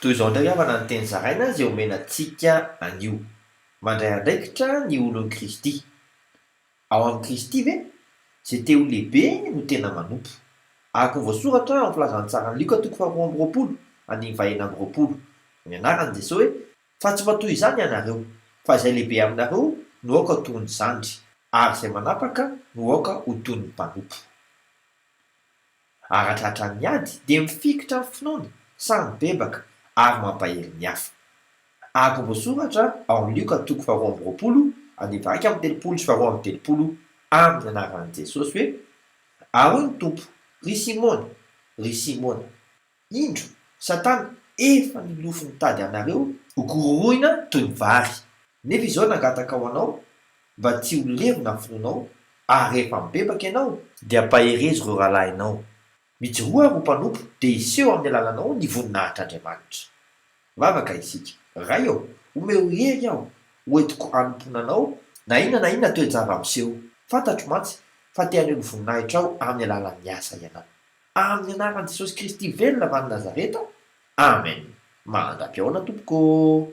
toy izao indray avana ny teny zaraina izay omenantsika anio mandray andraikitra ny olon'i Kristy. Ao amin'ny Kristy ve izay te ho lehibe no tena manompo. Araka ny voasoratra amin'ny filazantsara ny Lioka 4:20 ny anaran'i Jesosy hoe fa tsy matoy izany ianareo fa izay lehibe aminareo no aoka toy ny zandry ary izay manapaka no aoka ho toy ny mpanompo. Aratratra ny ady dia mifikitra amin'ny finoana samy bebaka ary mampahery ny hafa. Araka ny voasoratra ao amin'ny Lioka 4:20 amin'ny anaran'i Jesosy hoe ahoy ny tompo, ry Simona, indro Satana efa nilofo nitady anareo ho kororoina toy ny vary. Nefa izao nangataka ho anao mba tsy ho levona ny finoanao ary rehefa mibebaka ianao dia ampaherezy ireo rahalahinao. Mijoroa ary ho mpanompo dia hiseho amin'ny alalanao ny voninahitr'Andriamanitra. Vavaka isika, ray ao, omeo hery aho, hoentiko hanomponanao na inona toe-java-miseho. Fantatro mantsy fa te-haneho ny voninahitra aho amin'ny alalan'ny asa ianao. Amin'ny anaran'i Jesosy Kristy velona avy any Nazareta. Amen. Mandram-piaona tompoko.